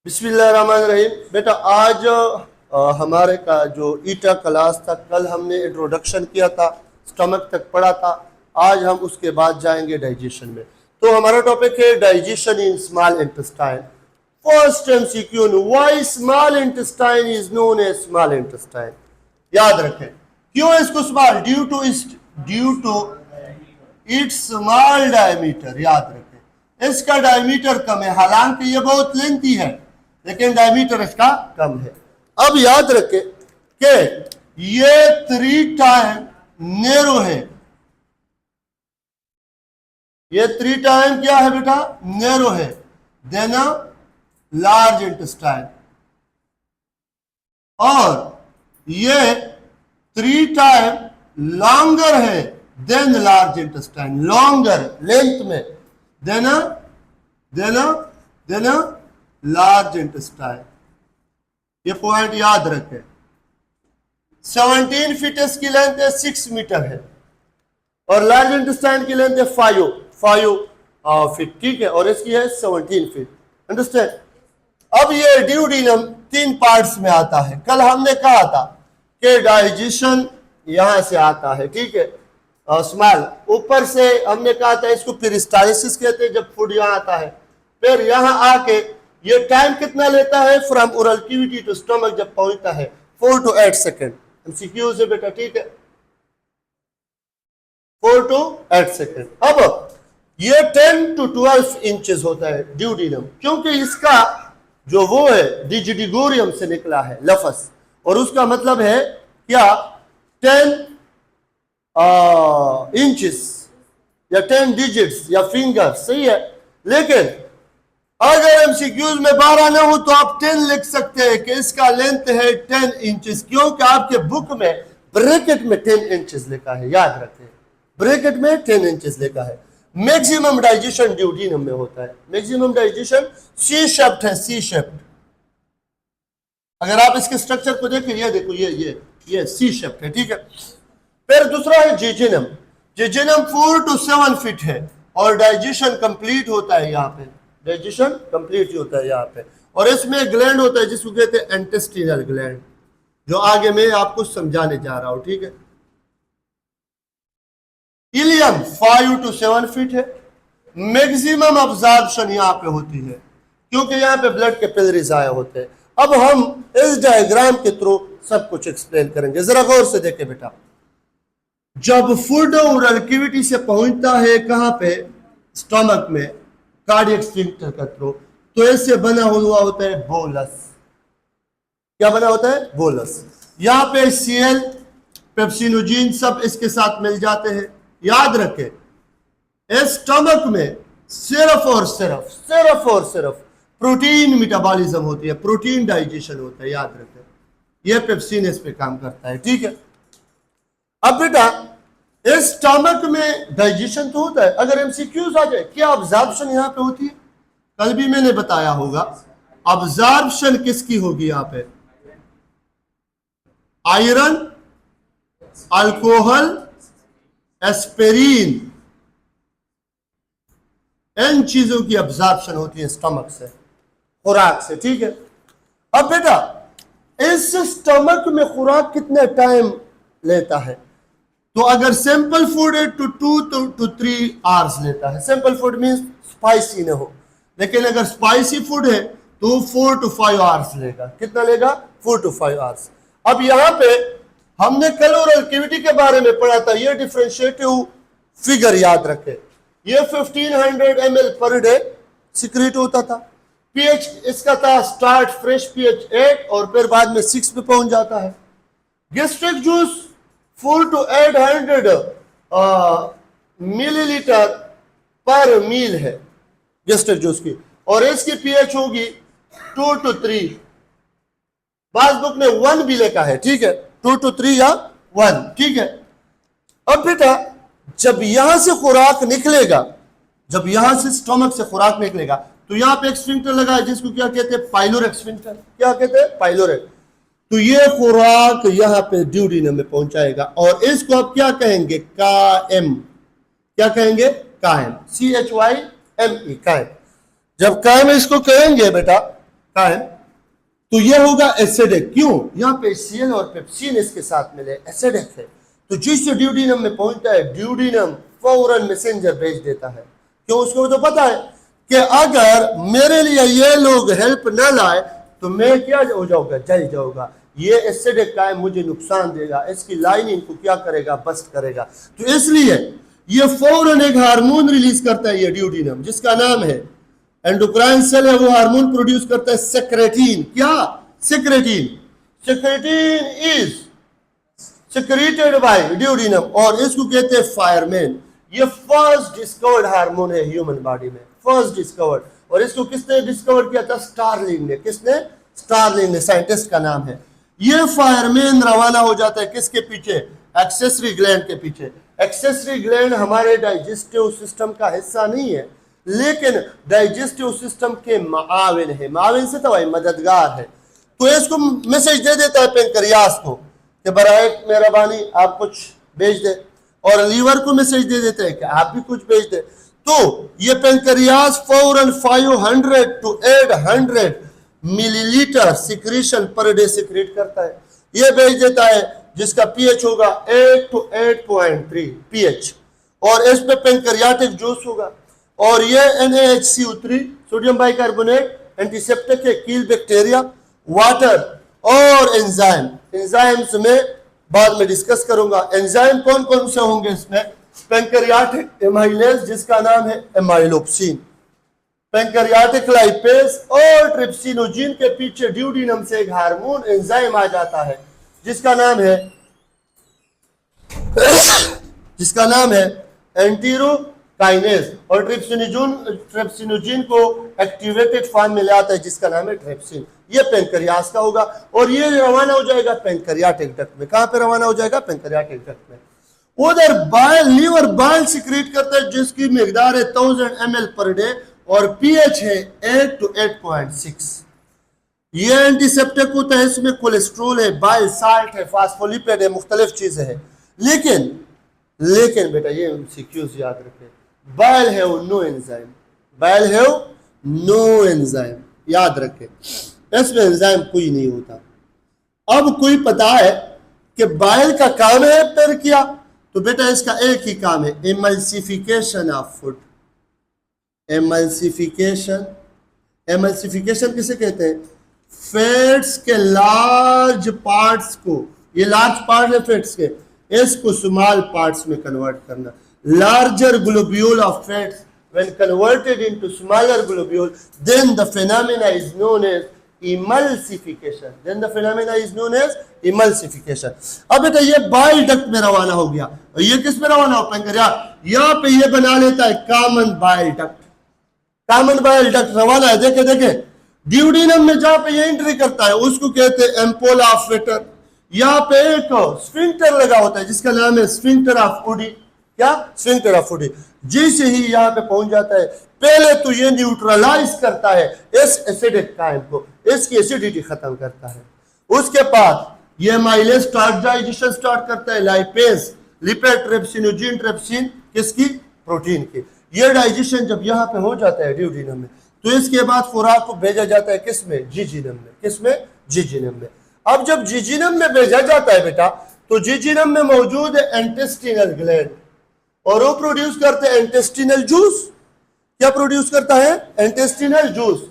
बिस्मिल्लाहिर्रहमानिर्रहीम। बेटा आज हमारे का जो ईटा क्लास था, कल हमने इंट्रोडक्शन किया था, स्टमक तक पढ़ा था। आज हम उसके बाद जाएंगे डाइजेशन में। तो हमारा टॉपिक है digestion in small intestine. First MCQ, why small intestine is known as small intestine. याद रखें क्यों है इसको small, due to its small diameter. याद रखें इसका डायमीटर कम है, हालांकि ये बहुत लेंथी है लेकिन डायमीटर इसका कम है। अब याद रखें कि ये 3 टाइम नेरो है, ये 3 टाइम क्या है बेटा, नेरो है देन लार्ज इंटेस्टाइन, और ये 3 टाइम लॉन्गर है then large intestine, longer length में देना लार्ज इंटेस्टाइन। ये पॉइंट याद रखें। 17 फीट इसकी लेंथ है, 6 मीटर है, और लार्ज इंटेस्टाइन की लेंथ है 5 फीट, ठीक है, और इसकी है 17 फीट। अंडरस्टैंड। अब ये ड्यूडेनम 3 पार्ट्स में आता है। कल हमने कहा था कि डाइजेशन यहां से आता है, ठीक है, स्मॉल ऊपर से हमने कहा था इसको पेरिस्टालिसिस कहते हैं जब फूड यहां आता है। फिर यहां आके ये टाइम कितना लेता है from oral cavity to stomach, जब पहुंचता है 4 to 8 सेकेंड। एमसीक्यू से बेटा, ठीक है, 4 to 8 सेकेंड। अब ये 10 to 12 इंचेस होता है ड्यूडेनम, क्योंकि इसका जो वो है डिजिडिगोरियम से निकला है लफ्ज, और उसका मतलब है क्या, 10 इंचेस या 10 डिजिट्स या फिंगर, सही है। लेकिन अगर एमसीक्यूज में 12 ना हो तो आप 10 लिख सकते हैं कि इसका लेंथ है 10 इंचेस, क्योंकि आपके बुक में ब्रैकेट में 10 इंचेस लिखा है। याद रखें ब्रैकेट में 10 इंचेस लिखा है। मैक्सिमम डाइजेशन ड्यूडेनम में होता है। मैक्सिमम डाइजेशन सी शेप्ड है, सी शेप्ड। अगर आप इसके स्ट्रक्चर को देखें, ये देखो, ये सी शेप्ड है, ठीक है। फिर दूसरा है जेजुनम। जेजुनम 4 to 7 फीट है, और डाइजेशन कंप्लीट होता है यहाँ पे, डाइजेशन कंप्लीट होता है यहाँ पे। और इसमें ग्लैंड होता है जिसको कहते हैं इंटेस्टिनल ग्लैंड, जो आगे मैं आपको समझाने जा रहा हूं, ठीक है। इलियम 5 to 7 फीट है। मैक्सिमम अब्जॉर्प्शन यहाँ पे होती है, क्योंकि यहाँ पे ब्लड के कैपिलरीज आए होते हैं। अब हम इस डायग्राम के थ्रू सब कुछ एक्सप्लेन करेंगे। जरा गौर से देखें बेटा, जब फूड ओरल कैविटी से पहुंचता है कहां पे, स्टमक में, कार्डियक स्फिंक्टर के थ्रू, तो इससे बना हुआ होता है बोलस। क्या बना होता है, बोलस। यहां पे सीएल, पेप्सिनोजिन सब इसके साथ मिल जाते हैं। याद रखें इस स्टमक में सिर्फ और सिर्फ प्रोटीन मेटाबॉलिज्म होती है, प्रोटीन डाइजेशन होता है। याद रखें यह पेप्सिन इस पे काम करता है, ठीक है। अब बेटा इस स्टमक में डाइजेशन तो होता है। अगर एमसीक्यूज आ जाए, क्या अब्जॉर्प्शन यहां पे होती है, कल भी मैंने बताया होगा। अब्जॉर्प्शन किसकी होगी यहां पे, आयरन, अल्कोहल, एस्पिरिन, इन चीजों की अब्जॉर्प्शन होती है स्टमक से, खुराक से, ठीक है। अब बेटा इस स्टमक में खुराक कितने टाइम लेता है, तो अगर सिंपल फूड है तो 2 to 3 आवर्स लेता है। सिंपल फूड मींस स्पाइसी ना हो, लेकिन अगर स्पाइसी फूड है तो 4 to 5 आवर्स लेगा। कितना लेगा, 4 to 5 आवर्स। अब यहां पे हमने कल ओरल कैविटी के बारे में पढ़ा था। ये डिफरेंशिएटिव फिगर याद रखें, ये 1500 ml पर डे सिक्रेट होता था। पीएच इसका था स्टार्ट फ्रेश पीएच 8 और फिर बाद में 6 पे पहुंच जाता है। गैस्ट्रिक जूस 4 to 800 मिलीलीटर पर मील है गैस्ट्रिक जूस की, और इसकी पीएच होगी 2 to 3। बाज बुक में 1 भी लिखा है, ठीक है, 2 to 3 या 1, ठीक है। अब बेटा जब यहां से खुराक निकलेगा, जब यहां से स्टमक से खुराक निकलेगा, तो यहां पे एक स्फिंक्टर लगा है जिसको क्या कहते हैं, पाइलोरेक स्फिंक्टर। क्या कहते हैं, पाइलोरेक। तो ये खुराक यहां पे ड्यूडेनम में पहुंचाएगा, और इसको आप क्या कहेंगे, काएम। क्या कहेंगे, काएम, CHYME, काएम। जब काएम इसको कहेंगे बेटा, क्या है? तो ये होगा एसिडिक। क्यों? यहाँ पे Cl और पेप्सिन इसके साथ मिले, एसिडिक है। तो जिससे ड्यूडिनम में पहुंचता है, ड्यूडिनम फौरन मैसेंजर भेज देता है। क्यों? उसको तो पता है कि अगर मेरे लिए ये लोग हेल्प न लाए तो मैं क्या हो जाऊंगा, जल जाऊंगा। ये एसिडिक का है, मुझे नुकसान देगा, इसकी लाइनिंग को क्या करेगा, बस्ट करेगा। तो इसलिए ये फौरन एक हार्मोन रिलीज करता है ये ड्यूडिनम, जिसका नाम है एंडोक्राइन सेल है, वो हार्मोन प्रोड्यूस करता है सेक्रेटिन। क्या? Secretin. Secretin is secreted bye duodenum और इसको कहते हैं फायरमैन। ये फर्स्ट डिस्कवर्ड हार्मोन है ह्यूमन बॉडी में, फर्स्ट डिस्कवर्ड। और इसको किसने डिस्कवर किया था? स्टारलिंग ने। किसने? स्टारलिंग ने, साइंटिस्ट का नाम है। ये फायरमैन रवाना हो जाता है किसके पीछे? एक्सेसरी ग्लैंड के पीछे। एक्सेसरी ग्लैंड हमारे डाइजेस्टिव सिस्टम का हिस्सा नहीं है, लेकिन डाइजेस्टिव सिस्टम के माविन है। माविन से तो भाई मददगार है। तो इसको मैसेज दे देता है पेनक्रियास को कि बराए मेहरबानी आप कुछ भेज दे, और लीवर को मैसेज दे देते हैं कि आप भी कुछ भेज दे। तो ये पेनक्रियास फौरन 500 to 800 millilitre secretion per day secrete करता है। ये भेज देता है, जिसका पीएच होगा 8 to 8.3 पीएच, और इस पे पेनक्रियाटिक जूस होगा। और ये NaHCO3 सोडियम बाइकार्बोनेट एंटीसेप्टिक है, किल बैक्टीरिया, वाटर और एंजाइम। एंजाइम्स में बाद में डिस्कस करूंगा। एंजाइम कौन कौन से होंगे इसमें? पेनक्रियाटिक एमाइलेज, जिसका नाम है एमाइलोप्सिन, पेनक्रियाटिक लाइपेज और ट्रिप्सिनोजिन के पीछे ड्यूडिनम से एक हार्मोन एंजाइम आ जाता है जिसका नाम है एंटीरोकाइनेज, और ट्रिप्सिनोजिन को एक्टिवेटेड फॉर्म में ले आता है जिसका नाम है ट्रिप्सिन। ये पेनक्रियास का होगा और ये रवाना हो जाएगा पेनक्रियाटिक डक्ट में। कहां पे रवाना हो जाएगा? पेनक्रियाटिक डक्ट में। उधर बाइल, लीवर बाइल सिक्रीट करता है जिसकी मिकदार है 1000 ml पर डे और पीएच है 8 to 8.6। ये एंटीसेप्टिक होता है, इसमें कोलेस्ट्रोल है, बाइल साल्ट है, फास्फोलिपिड है, मुख्तलिफ चीजें हैं। लेकिन बेटा ये एमसीक्यूज याद रखें, bile have no enzyme, bile have no enzyme, याद रखें, इसमें एंजाइम कोई नहीं होता। अब कोई पता है कि बाइल का काम है पर क्या? तो बेटा इसका एक ही काम है, एमल्सिफिकेशन ऑफ फूड। एमल्सिफिकेशन किसे कहते हैं? फैट्स के लार्ज पार्ट्स को, ये लार्ज पार्ट है फैट्स के, इसको स्मॉल पार्ट्स में कन्वर्ट करना। Larger globule of fats when converted into smaller globule, then the phenomena is known as emulsification. अब बेटा ये बाइल डक्ट में रवाना हो गया और ये किस में रवाना हो? पेनक्रियास। यहाँ पे ये बना लेता है common bile duct. Common bile duct रवाना है, देखे ड्यूडिनम में जहां पे ये एंट्री करता है उसको कहते हैं एम्पोला ऑफ वेटर। यहाँ पे एक स्फिंक्टर लगा होता है जिसका नाम है स्फिंक्टर ऑफ वुडी। क्या? Sphincter of woody. जैसे ही यहाँ पे पहुंच जाता है, पहले तो ये न्यूट्रलाइज करता है इस एसिडिक काइम को, इसकी एसिडिटी खत्म करता है। उसके बाद ये माइलेज डाइजेशन स्टार्ट करता है, लाइपेज, लिपिड, ट्रिप्सिनोजिन, ट्रिप्सिन, किसकी? प्रोटीन की। ये डाइजेशन जब यहाँ पे हो जाता है ड्यूडिनम में, तो इसके बाद खुराक को भेजा जाता है किसमें? जिजिनम में। किसमें? जिजिनम में। अब जब जिजिनम में भेजा जाता है बेटा, तो जिजिनम में मौजूद है इंटेस्टिनल ग्लैंड और वो प्रोड्यूस करते हैं इंटेस्टिनल जूस। क्या प्रोड्यूस करता है? Intestinal juice.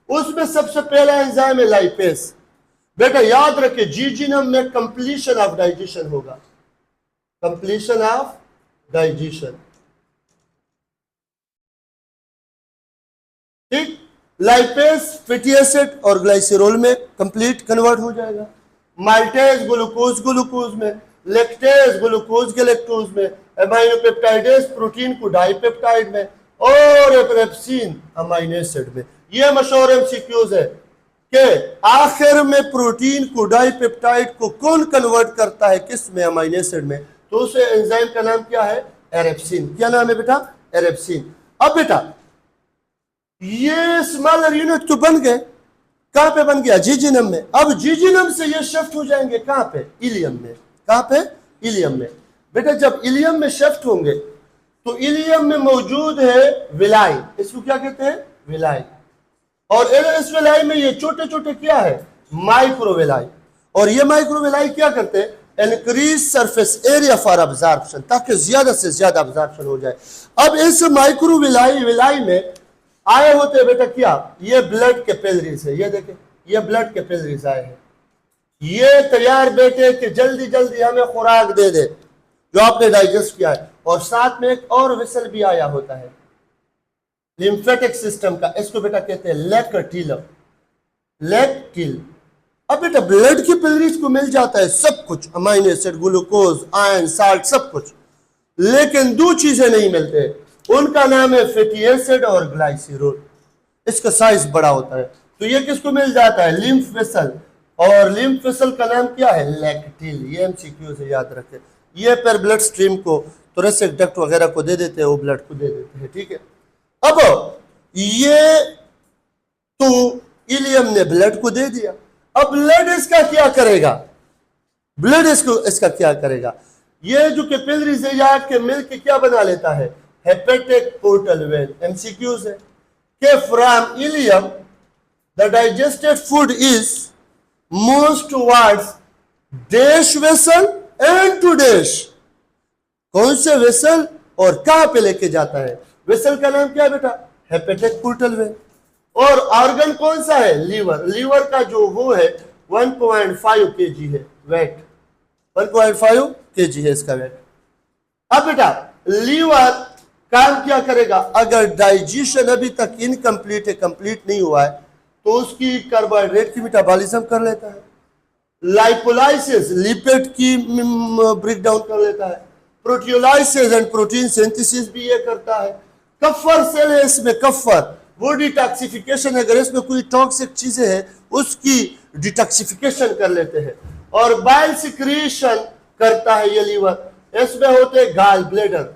उसमें सबसे पहला एंजाइम है लाइपेज। बेटा याद रखे, जिजिनम में कंप्लीशन ऑफ डाइजेशन होगा, कंप्लीशन ऑफ डाइजेशन। ठीक, लाइपेज फैटी एसिड और ग्लाइसेरोल में कंप्लीट कन्वर्ट हो जाएगा, माल्टेज ग्लूकोज में, लैक्टेज ग्लूकोज के लैक्टोज में, एमाइनोपेप्टाइडेज प्रोटीन को डाइपेप्टाइड में, और एपिनेफ्रिन अमीनो एसिड में। यह मशहूर एमसीक्यूज है कि आखिर में प्रोटीन को डाइपेप्टाइड को कौन कन्वर्ट करता है? किस में? अमीनो एसिड में। तो उस एंजाइम का नाम क्या है? एरेप्सिन। क्या नाम है बेटा? एरेप्सिन। अब बेटा ये स्मॉलर यूनिट तो बन गए, कहां पे बन गया? जिजिनम में। अब जिजिनम से ये शिफ्ट हो जाएंगे कहां पे? इलियम में। कहां पे? इलियम में। बेटा जब इलियम में शिफ्ट होंगे तो इलियम में मौजूद है विलाई, इसको क्या कहते हैं? विलाई। और एलएसवेलाई में ये छोटे छोटे क्या है, माइक्रोवेलाई। और ये माइक्रोवेलाई क्या करते हैं, increase surface area for absorption, ताकि ज्यादा से ज्यादा अब्जॉर्प्शन हो जाए। अब इस माइक्रोवेलाई में आए होते हैं बेटा क्या, ये ब्लड कैपिलरीज है, ये देखें ये ब्लड कैपिलरीज आए हैं, ये तैयार बेटे कि जल्दी जल्दी हमें खुराक दे दे जो आपने डाइजेस्ट किया है। और साथ में एक और वेसल भी आया होता है लिम्फेटिक सिस्टम का, इसको बेटा कहते हैं लैक्टिल। अब बेटा ब्लड की कैपिलरीज को मिल जाता है सब कुछ, amino acid, glucose, iron, salt, सब कुछ, लेकिन दो चीजें नहीं मिलते, उनका नाम है फैटी एसिड और ग्लाइसरॉल। इसका साइज बड़ा होता है। तो ये किसको मिल जाता है, लिम्फ वेसल, और लिम्फ वेसल का नाम क्या है, लैक्टिल। ये एमसीक्यू से याद रखें। ये पर ब्लड स्ट्रीम को थोरेसिक डक्ट वगैरह को दे देते हैं, वो ब्लड को दे देते हैं, ठीक है। अब ये तो इलियम ने ब्लड को दे दिया, अब ब्लड इसका क्या करेगा, ब्लड इसका क्या करेगा, ये जो कैपिलरीज है या के मिल के क्या बना लेता है, हेपेटिक पोर्टल वेन। एमसीक्यूज है कि from ileum the digested food is moves towards dash vessel and to dash. कौन से वेसल और कहां पे लेके जाता है, वेसल का नाम क्या है बेटा, हेपेटिक पोर्टल वेन। और ऑर्गन कौन सा है, लीवर। लीवर का जो वो है 1.5 kg है वेट, 1.5 kg है इसका वेट। अब बेटा लीवर काम क्या करेगा, अगर डाइजेशन अभी तक इनकम्प्लीट है, कंप्लीट नहीं हुआ है, तो उसकी कार्बोहाइड्रेट की मेटाबॉलिज्म कर लेता है, लाइपोलाइसिस लिपिड की ब्रेक डाउन कर लेता है, प्रोटियोलाइसिस एंड प्रोटीन सिंथेसिस भी ये करता है। कफर सेल है इसमें, कफर वो डिटॉक्सिफिकेशन, अगर इसमें कोई टॉक्सिक चीजें हैं उसकी डिटॉक्सिफिकेशन कर लेते हैं। और बाइल सिक्रीशन करता है ये लीवर। इसमें होते हैं गाल ब्लेडर,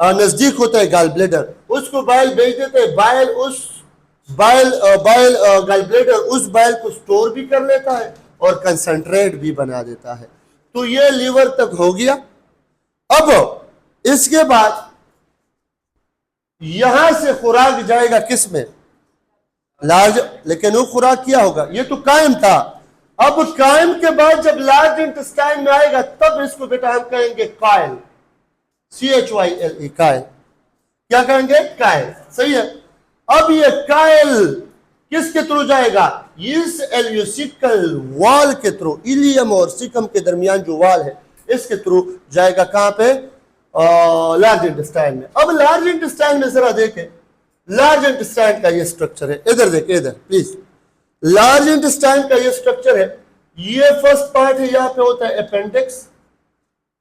नजदीक होता है गाल ब्लेडर, उसको बाइल भेज देते हैं, बाइल उस गाल ब्लेडर उस बाइल को स्टोर भी कर लेता है और कंसंट्रेट भी बना देता है। तो ये लीवर तक हो गया। अब इसके बाद यहां से खुराक जाएगा किस में, लार्ज, लेकिन वो खुराक क्या होगा, ये तो कायम था। अब कायम के बाद जब लार्ज इंटेस्टाइन में आएगा तब इसको बेटा हम कहेंगे कायल, CHYLE, कायल। क्या कहेंगे, कायल, सही है। अब ये कायल किसके थ्रू जाएगा, इस एल्यूसिकल वॉल के थ्रू, इलियम और सिकम के दरमियान जो वॉल है इसके थ्रू जाएगा, कहां पे, लार्ज इंटेस्टाइन में। अब लार्ज इंटेस्टाइन में जरा देखें, लार्ज इंटेस्टाइन का ये स्ट्रक्चर है, इधर देखें, इधर प्लीज। लार्ज इंटेस्टाइन का ये स्ट्रक्चर है, ये फर्स्ट पार्ट है, यहां पे होता है अपेंडिक्स,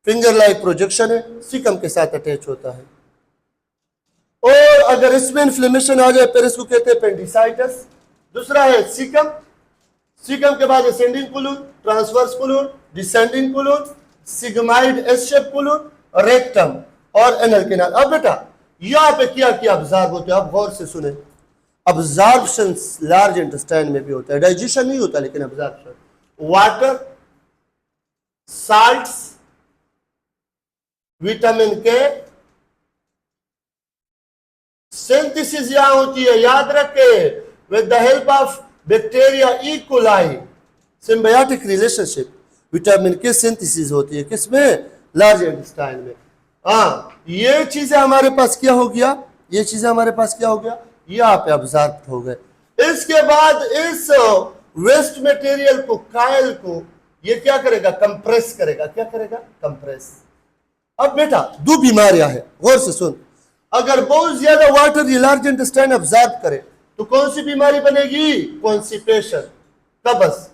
फिंगर लाइक प्रोजेक्शन है, सिकम के साथ अटैच होता है। और अगर इसमें इन्फ्लेमेशन आ जाए फिर इसको कहते हैं अपेंडिसाइटिस। दूसरा है सिकम, सिकम के बाद ascending Kowloon, transverse Kowloon, descending Kowloon, sigmoid S shape Kowloon, rectum और एनल कैनाल। अब बेटा यहां पे क्या क्या अब्जॉर्ब होते हैं, आप गौर से सुने। अब्जॉर्प्शन लार्ज इंटेस्टाइन में भी होता है, डाइजेशन नहीं होता लेकिन अब्जॉर्प्शन। वाटर, साल्ट्स, विटामिन के, सिंथेसिस यहां होती है, याद रखे, with the help of bacteria E coli, symbiotic relationship, vitamin के सिंथेसिस होती है किसमें, लार्ज इंटेस्टाइन में। हाँ, ये चीजें हमारे पास क्या हो गया, ये चीजें हमारे पास क्या हो गया, यहाँ पे अब्जॉर्ब हो गए। इसके बाद इस वेस्ट मटेरियल को, कायल को, ये क्या करेगा, कंप्रेस करेगा। क्या करेगा, कंप्रेस। अब बेटा दो बीमारियां हैं, गौर से सुन। अगर बहुत ज्यादा वाटर ये लार्ज इंटेस्टाइन अब्जॉर्ब करे तो कौन सी बीमारी बनेगी, कॉन्स्टिपेशन, कब्ज।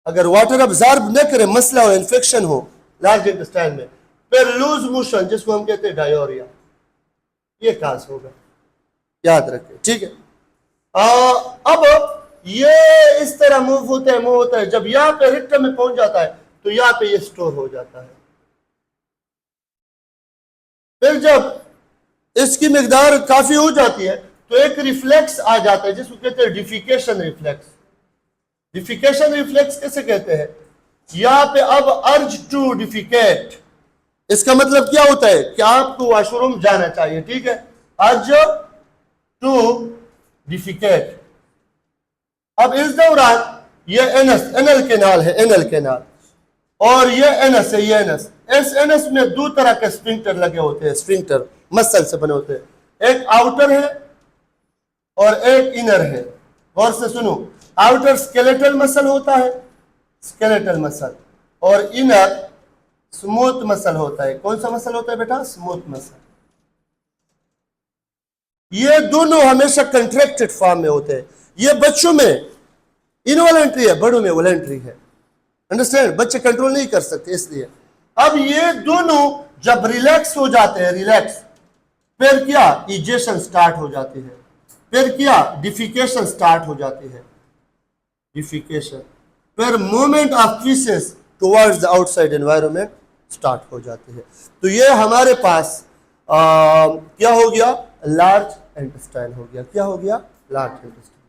अगर वाटर अब्जॉर्ब न करे, मसला हो, इन्फेक्शन हो लार्ज इंटेस्टाइन में, फिर लूज मोशन जिसको हम कहते हैं डायोरिया, ये काज होगा, याद रखें, ठीक है। अब ये इस तरह मूव होता है, जब यहां पे रेक्टम में पहुंच जाता है तो यहां पे ये स्टोर हो जाता है। फिर जब इसकी मिकदार काफी हो जाती है तो एक रिफ्लेक्स आ जाता है जिसको कहते हैं डिफिकेशन रिफ्लेक्स। डिफिकेशन रिफ्लेक्स कैसे कहते हैं, यहां पे अब अर्ज टू डिफिकेट, इसका मतलब क्या होता है कि आपको वॉशरूम जाना चाहिए, ठीक है, अर्ज टू डिफिकेट। अब इस दौरान ये एनल कैनाल है, एनल कैनाल, और ये एनस है, ये एनस। इस एनस में दो तरह के स्फिंक्टर लगे होते हैं, स्फिंक्टर मसल से बने होते हैं, एक आउटर है और एक इनर है। गौर से सुनो, आउटर स्केलेटल मसल होता है, स्केलेटल मसल, और इनर स्मूथ मसल होता है। कौन सा मसल होता है बेटा? Smooth muscle. ये दोनों हमेशा कंट्रैक्टेड फॉर्म में होते हैं। ये बच्चों में इनवॉलंटरी है, बड़ों में वॉलंटरी है। अंडरस्टैंड? बच्चे कंट्रोल नहीं कर सकते इसलिए। अब ये दोनों जब रिलैक्स हो जाते हैं, रिलैक्स, फिर क्या? इजेशन स्टार्ट हो जाती है, फिर क्या? डिफिकेशन स्टार्ट हो जाती है, डिफिकेशन, फिर movement of faeces towards the outside environment start हो जाती है। तो ये हमारे पास क्या हो गया? लार्ज इंटेस्टाइन हो गया। क्या हो गया? Large intestine.